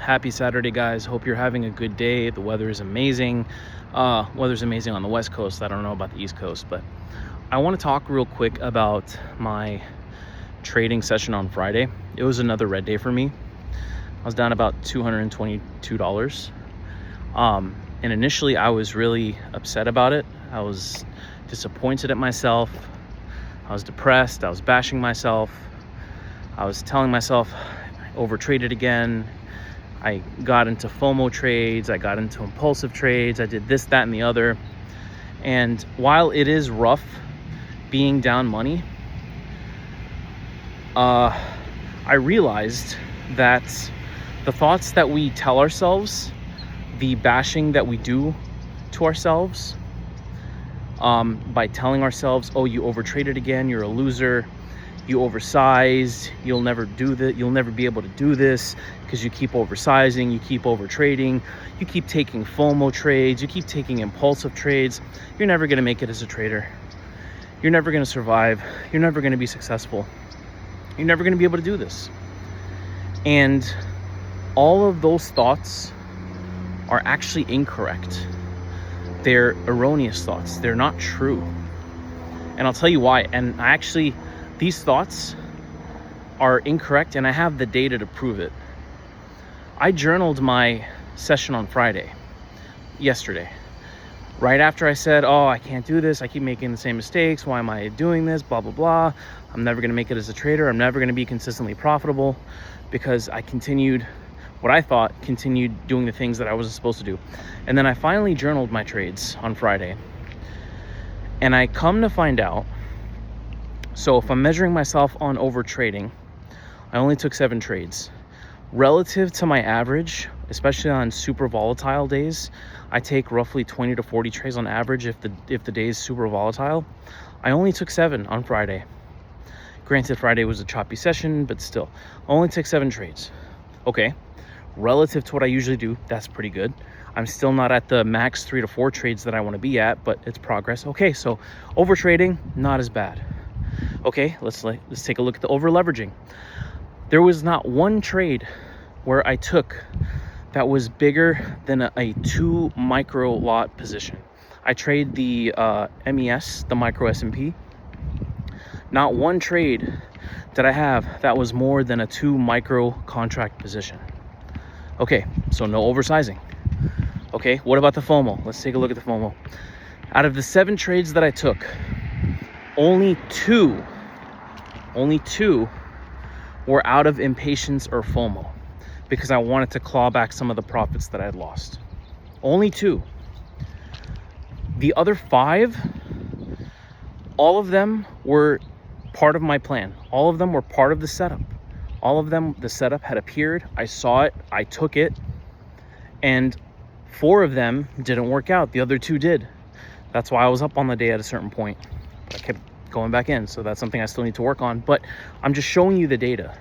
Happy Saturday, guys. Hope you're having a good day. The weather is amazing. Weather's amazing on the West Coast. I don't know about the East Coast, but I want to talk real quick about my trading session on Friday. It was another red day for me. I was down about $222. And initially I was really upset about it. I was disappointed at myself. I was depressed. I was bashing myself. I was telling myself I overtraded again. I got into FOMO trades. I got into impulsive trades. I did this, that, and the other. And while it is rough being down money, I realized that the thoughts that we tell ourselves, the bashing that we do to ourselves, by telling ourselves, oh, you overtraded again, you're a loser, you oversized, you'll never do that, you'll never be able to do this because you keep oversizing, you keep overtrading, you keep taking FOMO trades, you keep taking impulsive trades. You're never going to make it as a trader. You're never going to survive. You're never going to be successful. You're never going to be able to do this. And all of those thoughts are actually incorrect. They're erroneous thoughts. They're not true. And I'll tell you why. And these thoughts are incorrect, and I have the data to prove it. I journaled my session on Friday, yesterday. Right after I said, oh, I can't do this. I keep making the same mistakes. Why am I doing this? Blah, blah, blah. I'm never going to make it as a trader. I'm never going to be consistently profitable because I continued doing the things that I wasn't supposed to do. And then I finally journaled my trades on Friday. And I come to find out, so if I'm measuring myself on over trading, I only took 7 trades. Relative to my average, especially on super volatile days, I take roughly 20 to 40 trades on average if the day is super volatile. I only took 7 on Friday. Granted, Friday was a choppy session, but still, I only took 7 trades. Okay, relative to what I usually do, that's pretty good. I'm still not at the max 3 to 4 trades that I want to be at, but it's progress. Okay, so over trading, not as bad. Okay, let's take a look at the over leveraging. There was not one trade where I took that was bigger than a 2 micro lot position. I trade the MES, the micro S&P. Not one trade did I have that was more than a 2 micro contract position. Okay, so no oversizing. Okay, what about the FOMO? Let's take a look at the FOMO. Out of the 7 trades that I took, only two were out of impatience or FOMO because I wanted to claw back some of the profits that I had lost. Only 2. The other 5, all of them were part of my plan. All of them were part of the setup. All of them, the setup had appeared. I saw it. I took it. And 4 of them didn't work out. The other 2 did. That's why I was up on the day at a certain point. I kept going back in. So that's something I still need to work on. But I'm just showing you the data.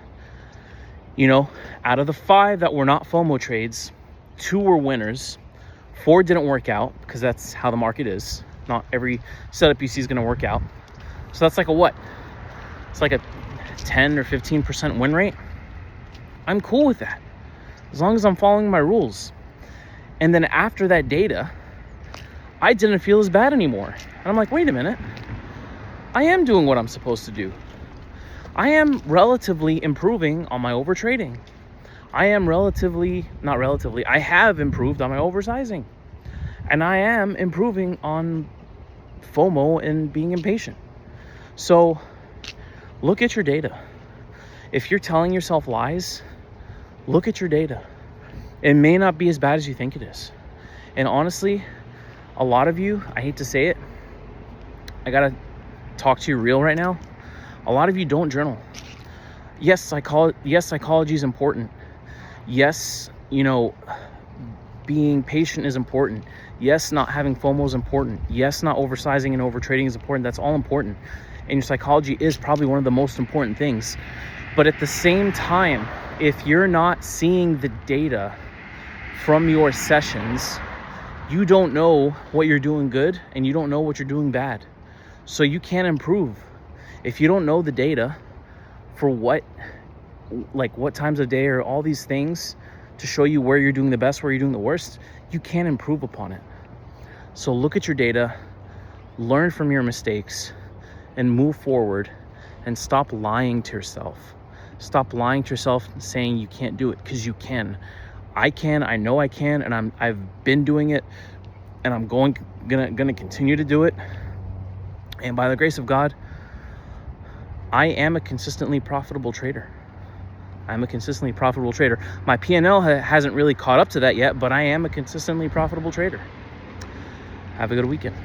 You know, out of the 5 that were not FOMO trades, 2 were winners. 4 didn't work out because that's how the market is. Not every setup you see is going to work out. So that's like a what? It's like a 10 or 15% win rate. I'm cool with that as long as I'm following my rules. And then after that data, I didn't feel as bad anymore. And I'm like, wait a minute. I am doing what I'm supposed to do. I am relatively improving on my over trading. I have improved on my oversizing. And I am improving on FOMO and being impatient. So look at your data. If you're telling yourself lies, look at your data. It may not be as bad as you think it is. And honestly, a lot of you, I hate to say it, I gotta talk to you real right now. A lot of you don't journal. Yes, psychology is important. Yes, being patient is important. Yes, not having FOMO is important. Yes, not oversizing and overtrading is important. That's all important. And your psychology is probably one of the most important things. But at the same time, if you're not seeing the data from your sessions, you don't know what you're doing good and you don't know what you're doing bad. So you can't improve. If you don't know the data for what times of day or all these things to show you where you're doing the best, where you're doing the worst, you can improve upon it. So look at your data, learn from your mistakes, and move forward, and stop lying to yourself. Stop lying to yourself and saying you can't do it, because you can. I can, I know I can, and I've been doing it, and I'm gonna continue to do it. And by the grace of God, I am a consistently profitable trader. I'm a consistently profitable trader. My P&L hasn't really caught up to that yet, but I am a consistently profitable trader. Have a good weekend.